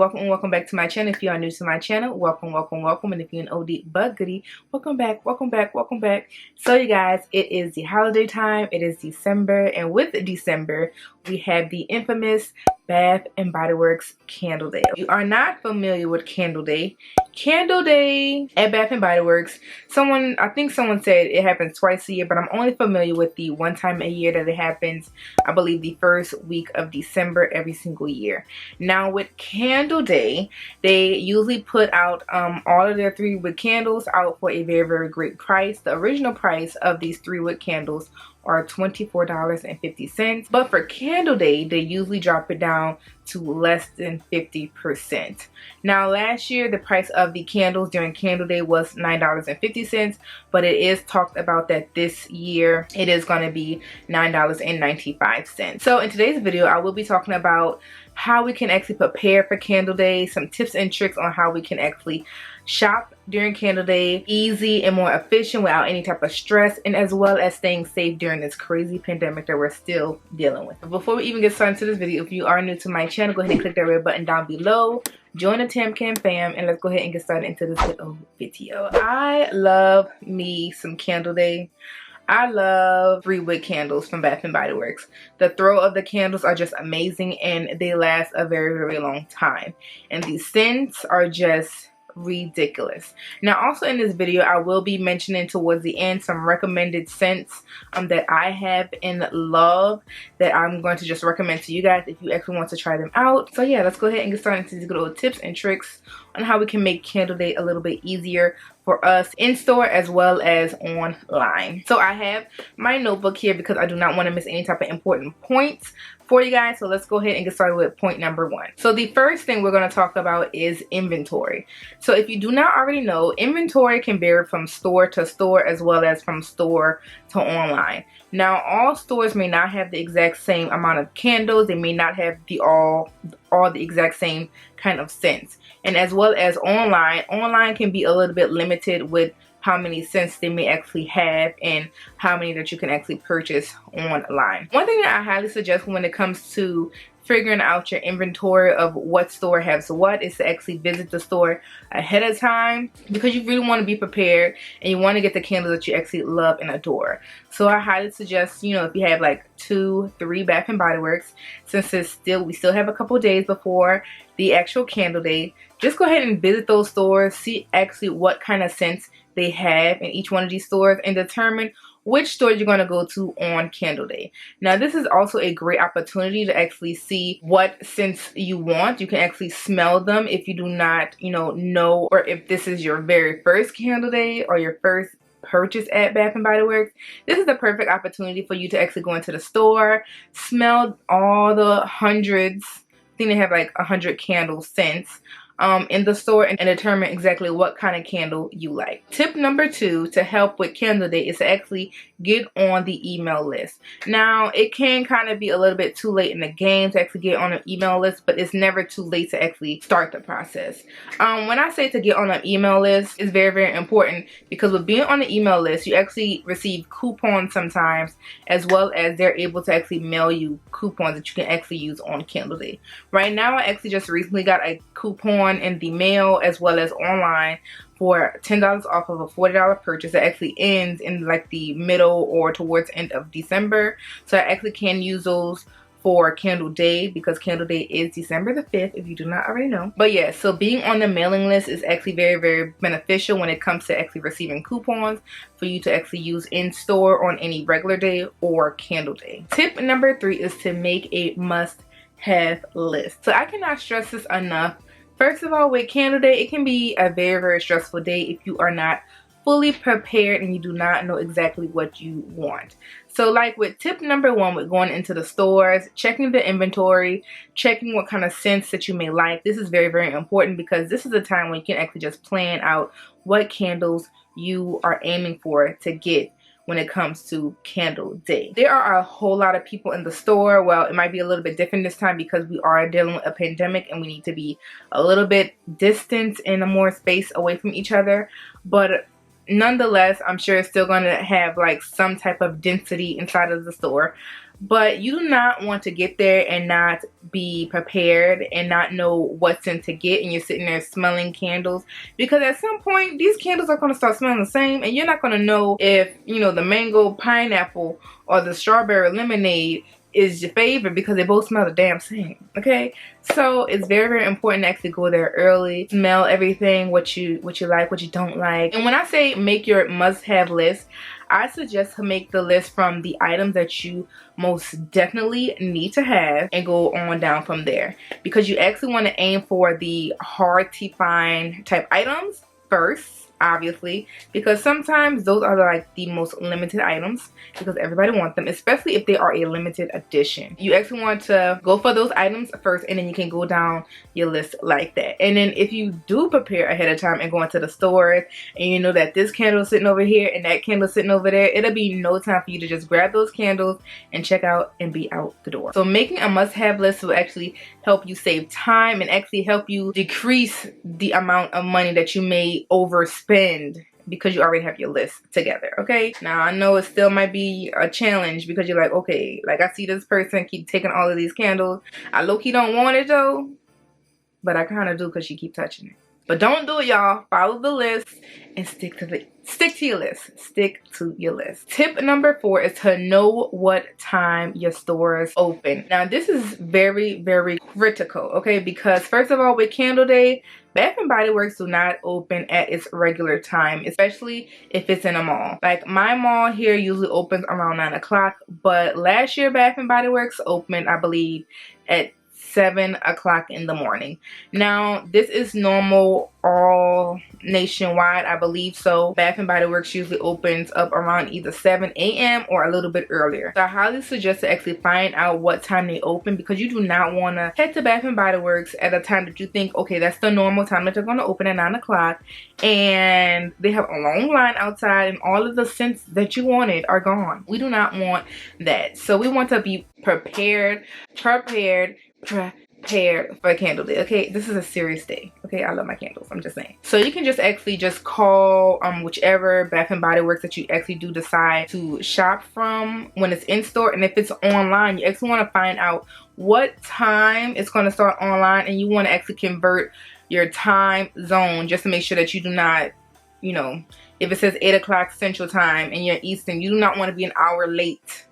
welcome and welcome back to my channel. If you are new to my channel, welcome, welcome, welcome. And if you're an OD but goodie, welcome back, welcome back, welcome back. So you guys, it is the holiday time. It is December, and with December, we have the infamous Bath and Body Works Candle Day. If you are not familiar with Candle Day at Bath and Body Works, I think someone said it happens twice a year, but I'm only familiar with the one time a year that it happens, I believe the first week of December every single year. Now with Candle Day, they usually put out all of their 3-wick candles out for a very, very great price. The original price of these 3-wick candles are $24.50, but for Candle Day they usually drop it down to less than 50%. Now last year the price of the candles during Candle Day was $9.50, but it is talked about that this year it is going to be $9.95. So in today's video I will be talking about how we can actually prepare for Candle Day, some tips and tricks on how we can actually shop during Candle Day easy and more efficient without any type of stress, and as well as staying safe during this crazy pandemic that we're still dealing with. But before we even get started into this video, if you are new to my channel, go ahead and click that red button down below, join the Tam Kam fam, and let's go ahead and get started into this little video. I love me some Candle Day. I love 3-wick candles from Bath and Body Works. The throw of the candles are just amazing and they last a very, very long time. And the scents are just ridiculous. Now also in this video I will be mentioning towards the end some recommended scents that I have and love that I'm going to just recommend to you guys if you actually want to try them out. So yeah, let's go ahead and get started into these good old tips and tricks on how we can make Candle Day a little bit easier for us in store as well as online. So I have my notebook here because I do not want to miss any type of important points for you guys. So let's go ahead and get started with point number 1. So the first thing we're going to talk about is inventory. So if you do not already know, inventory can vary from store to store as well as from store to online. Now all stores may not have the exact same amount of candles. They may not have all the exact same kind of scents. And as well as online can be a little bit limited with how many scents they may actually have and how many that you can actually purchase online. One thing that I highly suggest when it comes to figuring out your inventory of what store has what is to actually visit the store ahead of time, because you really want to be prepared and you want to get the candles that you actually love and adore. So I highly suggest, you know, if you have like 2-3 Bath and Body Works, since we still have a couple days before the actual Candle Day, just go ahead and visit those stores, see actually what kind of scents they have in each one of these stores, and determine which store you're going to go to on Candle Day. Now this is also a great opportunity to actually see what scents you want. You can actually smell them if you do not, know, or if this is your very first Candle Day or your first purchase at Bath and Body Works. This is the perfect opportunity for you to actually go into the store, smell all the hundreds, I think they have like 100 candle scents in the store, and determine exactly what kind of candle you like. Tip number 2 to help with Candle Day is to actually get on the email list. Now it can kind of be a little bit too late in the game to actually get on an email list, but it's never too late to actually start the process. When I say to get on an email list, it's very, very important, because with being on the email list you actually receive coupons sometimes, as well as they're able to actually mail you coupons that you can actually use on Candle Day. Right now I actually just recently got a coupon in the mail as well as online for $10 off of a $40 purchase that actually ends in like the middle or towards end of December. So I actually can use those for Candle Day, because Candle Day is December the 5th if you do not already know. But yeah, so being on the mailing list is actually very, very beneficial when it comes to actually receiving coupons for you to actually use in store on any regular day or Candle Day. Tip number 3 is to make a must-have list. So I cannot stress this enough. First of all, with Candle Day, it can be a very, very stressful day if you are not fully prepared and you do not know exactly what you want. So like with tip number 1, with going into the stores, checking the inventory, checking what kind of scents that you may like. This is very, very important, because this is a time when you can actually just plan out what candles you are aiming for to get when it comes to Candle Day. There are a whole lot of people in the store. Well, it might be a little bit different this time because we are dealing with a pandemic and we need to be a little bit distant and a more space away from each other. But nonetheless, I'm sure it's still going to have like some type of density inside of the store. But you do not want to get there and not be prepared and not know what's in to get, and you're sitting there smelling candles, because at some point these candles are going to start smelling the same, and you're not going to know if, you know, the mango pineapple or the strawberry lemonade is your favorite, because they both smell the damn same. Okay, so it's very, very important to actually go there early, smell everything, what you like, what you don't like. And when I say make your must-have list, I suggest to make the list from the items that you most definitely need to have and go on down from there, because you actually want to aim for the hard to find type items first, obviously, because sometimes those are like the most limited items, because everybody wants them, especially if they are a limited edition. You actually want to go for those items first, and then you can go down your list like that. And then if you do prepare ahead of time and go into the stores, and you know that this candle is sitting over here and that candle is sitting over there, it'll be no time for you to just grab those candles and check out and be out the door. So making a must-have list will actually help you save time and actually help you decrease the amount of money that you may overspend, because you already have your list together. Okay, now I know it still might be a challenge, because you're like, okay, like I see this person keep taking all of these candles. I low-key don't want it though, but I kind of do because she keep touching it. But don't do it, y'all. Follow the list and stick to your list. Stick to your list. Tip number 4 is to know what time your stores open. Now this is very, very critical, okay? Because first of all, with Candle Day, Bath and Body Works do not open at its regular time, especially if it's in a mall. Like my mall here usually opens around 9 o'clock, but last year Bath and Body Works opened, I believe, at 7 o'clock in the morning. Now this is normal all nationwide, I believe. So Bath and Body Works usually opens up around either 7 a.m. or a little bit earlier. So I highly suggest to actually find out what time they open, because you do not want to head to Bath and Body Works at a time that you think, okay, that's the normal time that they're going to open at 9 o'clock, and they have a long line outside and all of the scents that you wanted are gone. We do not want that. So we want to be prepared for Candle Day. Okay, this is a serious day. Okay, I love my candles, I'm just saying. So you can just actually just call whichever Bath and Body Works that you actually do decide to shop from when it's in store. And if it's online, you actually want to find out what time it's going to start online, and you want to actually convert your time zone just to make sure that you do not, you know, if it says 8 o'clock Central Time and you're Eastern, you do not want to be an hour late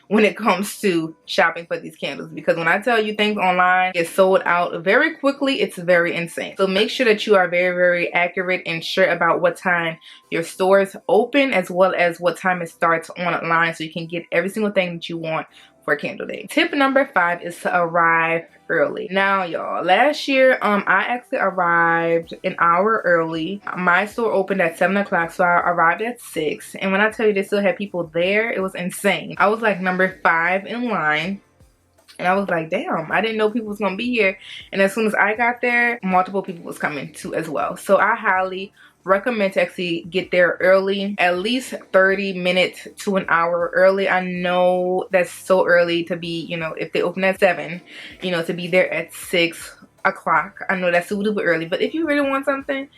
when it comes to shopping for these candles, because when I tell you things online get sold out very quickly, it's very insane. So make sure that you are very, very accurate and sure about what time your stores open, as well as what time it starts online, so you can get every single thing that you want for Candle Day. Tip number 5 is to arrive early. Now y'all, last year I actually arrived an hour early. My store opened at 7 o'clock, so I arrived at 6, and when I tell you they still had people there, it was insane. I was like number 5 in line, and I was like, damn, I didn't know people was gonna be here. And as soon as I got there, multiple people was coming too as well. So I highly recommend to actually get there early, at least 30 minutes to an hour early. I know that's so early to be, you know, if they open at 7, you know, to be there at 6 o'clock. I know that's a little bit early, but if you really want something,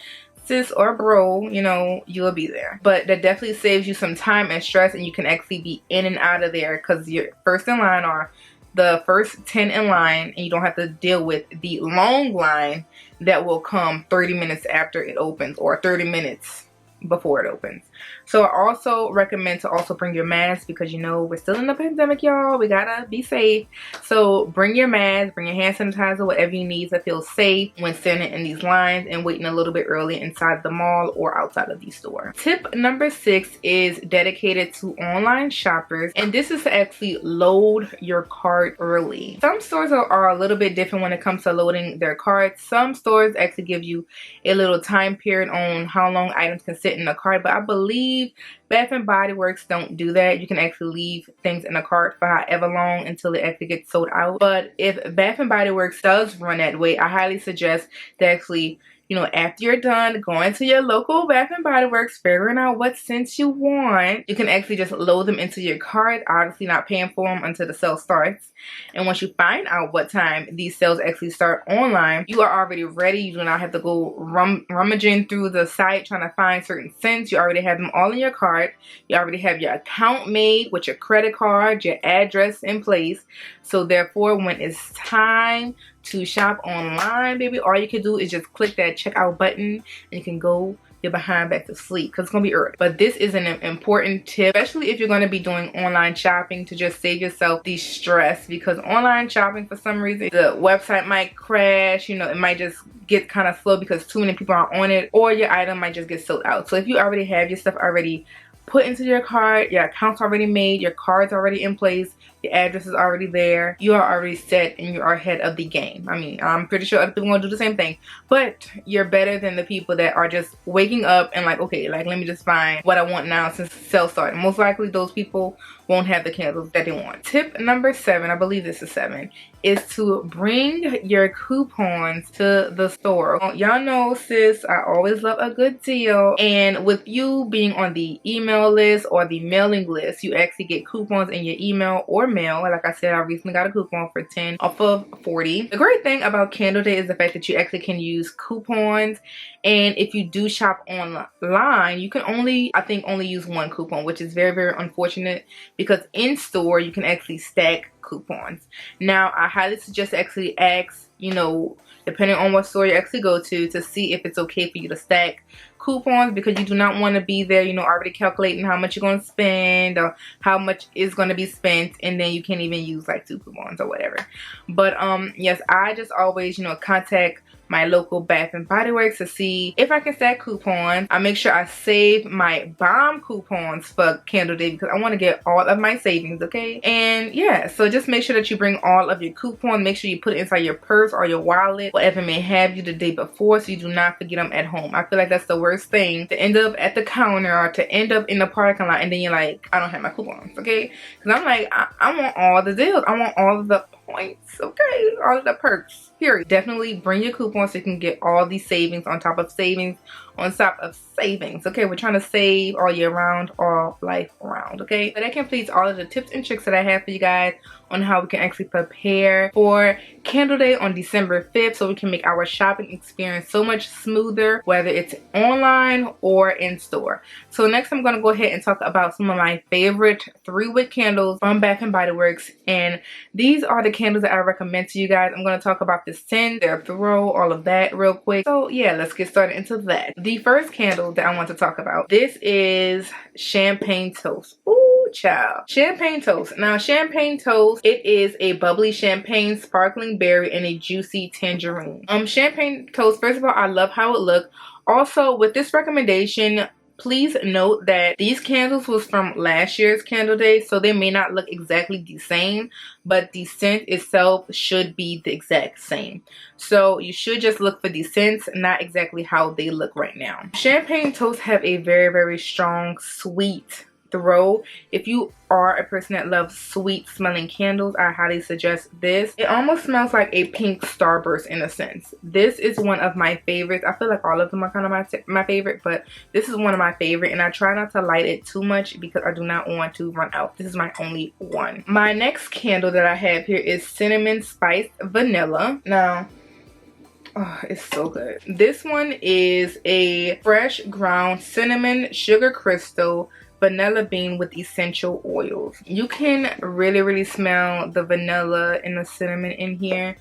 sis or bro, you know, you'll be there. But that definitely saves you some time and stress, and you can actually be in and out of there, because you're first in line or the first 10 in line, and you don't have to deal with the long line that will come 30 minutes after it opens or 30 minutes before it opens. So I also recommend to also bring your mask, because you know we're still in the pandemic, y'all. We gotta be safe. So bring your mask, bring your hand sanitizer, whatever you need to feel safe when standing in these lines and waiting a little bit early inside the mall or outside of these stores. Tip number 6 is dedicated to online shoppers, and this is to actually load your cart early. Some stores are a little bit different when it comes to loading their carts. Some stores actually give you a little time period on how long items can sit in the cart, but I believe Bath and Body Works don't do that. You can actually leave things in a cart for however long until it actually gets sold out. But if Bath and Body Works does run that way, I highly suggest to actually, you know, after you're done going to your local Bath and Body Works, figuring out what scents you want, you can actually just load them into your cart, obviously not paying for them until the sale starts. And once you find out what time these sales actually start online, you are already ready. You do not have to go rummaging through the site trying to find certain scents. You already have them all in your cart. You already have your account made with your credit card, your address in place. So therefore, when it's time to shop online, baby, all you can do is just click that checkout button and you can go your behind back to sleep, because it's gonna be early. But this is an important tip, especially if you're going to be doing online shopping, to just save yourself the stress, because online shopping, for some reason, the website might crash, you know, it might just get kind of slow because too many people are on it, or your item might just get sold out. So if you already have your stuff already put into your cart, your account's already made, your card's already in place, your address is already there, you are already set and you are ahead of the game. I mean, I'm pretty sure other people are gonna do the same thing, but you're better than the people that are just waking up and like, okay, like, let me just find what I want now since sale started. Most likely those people won't have the candles that they want. Tip number 7, I believe this is 7, is to bring your coupons to the store. Y'all know, sis, I always love a good deal, and with you being on the email list or the mailing list, you actually get coupons in your email or mail. Like I said, I recently got a coupon for 10 off of 40. The great thing about Candle Day is the fact that you actually can use coupons, and if you do shop online, you can only, I think, only use one coupon, which is very, very unfortunate, because in store you can actually stack coupons. Now, I highly suggest actually ask, you know, depending on what store you actually go to see if it's okay for you to stack coupons, because you do not want to be there, you know, already calculating how much you're going to spend or how much is going to be spent, and then you can't even use like 2 coupons or whatever. But yes, I just always, you know, contact my local Bath and Body Works to see if I can stack coupons. I make sure I save my bomb coupons for Candle Day because I want to get all of my savings, okay? And yeah, so just make sure that you bring all of your coupons. Make sure you put it inside your purse or your wallet, whatever may have you, the day before, so you do not forget them at home. I feel like that's the worst thing, to end up at the counter or to end up in the parking lot and then you're like, I don't have my coupons, okay? Because I'm like, I want all the deals. I want all of the points, okay? All of the perks. Period. Definitely bring your coupons so you can get all these savings on top of savings on top of savings. Okay, we're trying to save all year round, all life round. Okay, so that completes all of the tips and tricks that I have for you guys on how we can actually prepare for Candle Day on December 5th, so we can make our shopping experience so much smoother, whether it's online or in store. So next, I'm going to go ahead and talk about some of my favorite 3-wick candles from Bath and Body Works, and these are the candles that I recommend to you guys. I'm going to talk about the scent, their throw, all of that real quick. So yeah, let's get started into that. The first candle that I want to talk about, this is Champagne Toast. Ooh, child. Champagne Toast. Now, Champagne Toast, it is a bubbly champagne, sparkling berry, and a juicy tangerine. Champagne Toast, first of all, I love how it looks. Also, with this recommendation, please note that these candles was from last year's Candle Day, so they may not look exactly the same, but the scent itself should be the exact same. So you should just look for the scents, not exactly how they look right now. Champagne Toast have a very, very strong, sweet throw. If you are a person that loves sweet smelling candles, I highly suggest this. It almost smells like a pink starburst in a sense. This is one of my favorites. I feel like all of them are kind of my favorite, but this is one of my favorite, and I try not to light it too much because I do not want to run out. This is my only one. My next candle that I have here is Cinnamon Spiced Vanilla. Now, oh, it's so good. This one is a fresh ground cinnamon sugar crystal vanilla bean with essential oils. You can really, really smell the vanilla and the cinnamon in here.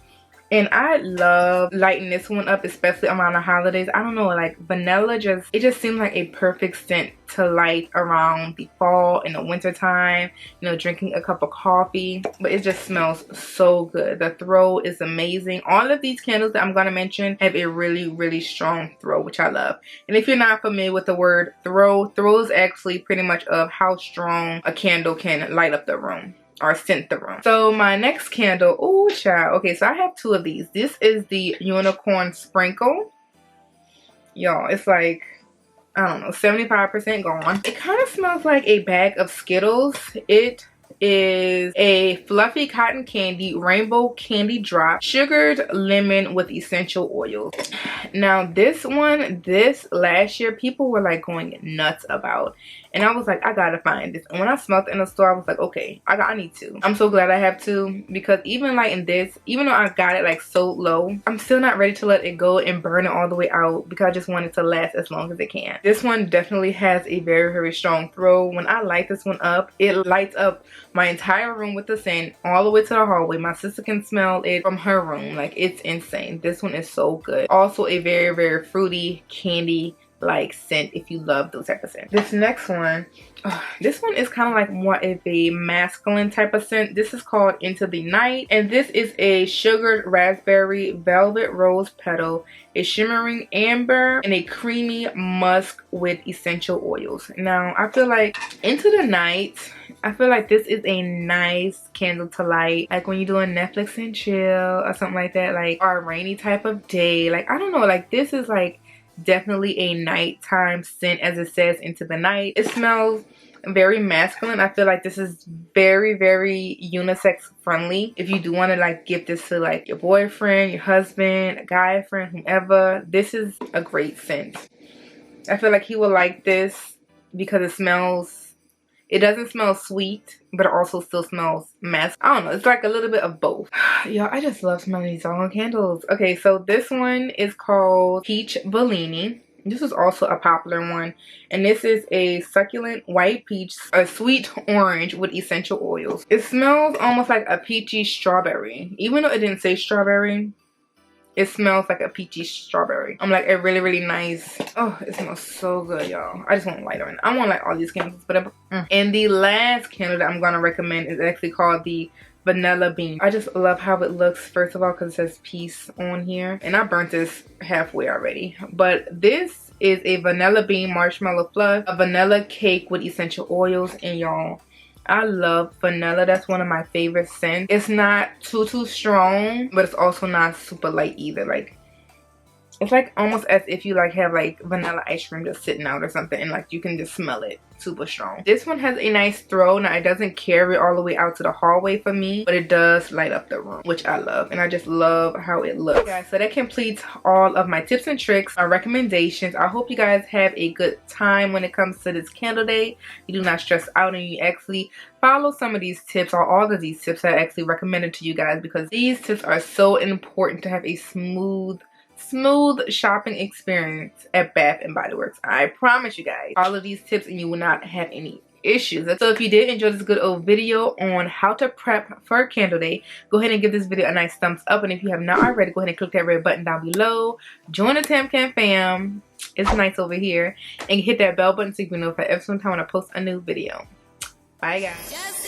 And I love lighting this one up, especially around the holidays. I don't know, like vanilla it just seems like a perfect scent to light around the fall and the winter time, you know, drinking a cup of coffee. But it just smells so good. The throw is amazing. All of these candles that I'm going to mention have a really, really strong throw, which I love. And if you're not familiar with the word throw is actually pretty much of how strong a candle can light up the room or scent the room. So my next candle, oh child. Okay, so I have 2 of these. This is the Unicorn Sprinkle. Y'all, it's like, I don't know, 75% gone. It kind of smells like a bag of Skittles. It is a fluffy cotton candy rainbow candy drop sugared lemon with essential oils. Now this one, this last year people were like going nuts about, and I was like, I gotta find this. And when I smelled it in the store, I was like, okay, I need to. I'm so glad I have to, because even like in this, even though I got it like so low, I'm still not ready to let it go and burn it all the way out, because I just want it to last as long as it can. This one definitely has a very strong throw. When I light this one up, it lights up my entire room with the scent all the way to the hallway. My sister can smell it from her room. Like, it's insane. This one is so good. Also a very fruity candy like scent if you love those type of scents. This next one, this one is kind of like more of a masculine type of scent. This is called Into the Night, and this is a sugared raspberry velvet rose petal, a shimmering amber, and a creamy musk with essential oils. Now I feel like Into the Night, I feel like this is a nice candle to light like when you're doing Netflix and chill or something like that, like, or a rainy type of day. Like, I don't know, like this is like definitely a nighttime scent, as it says, Into the Night. It smells very masculine. I feel like this is very unisex friendly. If you do want to like give this to like your boyfriend, your husband, a guy friend, whomever, this is a great scent. I feel like he will like this because it smells, it doesn't smell sweet, but it also still smells masculine. I don't know, it's like a little bit of both. Y'all, I just love smelling these doggone candles. Okay, so this one is called Peach Bellini. This is also a popular one, and this is a succulent white peach, a sweet orange with essential oils. It smells almost like a peachy strawberry. Even though it didn't say strawberry, it smells like a peachy strawberry. I'm like a really nice. Oh, it smells so good, y'all. I just want to light it. I want to light all these candles, but and the last candle that I'm gonna recommend is actually called the Vanilla Bean. I just love how it looks, first of all, because it says peace on here, and I burnt this halfway already. But this is a vanilla bean marshmallow fluff, a vanilla cake with essential oils, and y'all, I love vanilla. That's one of my favorite scents. It's not too strong, but it's also not super light either. Like, it's like almost as if you like have like vanilla ice cream just sitting out or something, and like you can just smell it super strong. This one has a nice throw. Now it doesn't carry all the way out to the hallway for me, but it does light up the room, which I love, and I just love how it looks. Guys, so that completes all of my tips and tricks, my recommendations. I hope you guys have a good time when it comes to this candle day. You do not stress out, and you actually follow some of these tips, or all of these tips that I actually recommended to you guys, because these tips are so important to have a smooth shopping experience at Bath & Body Works. I promise you guys, all of these tips and you will not have any issues. So if you did enjoy this good old video on how to prep for candle day, go ahead and give this video a nice thumbs up. And if you have not already, go ahead and click that red button down below. Join the Tam Kam fam. It's nice over here. And hit that bell button so you can know if I ever time when I post a new video. Bye guys.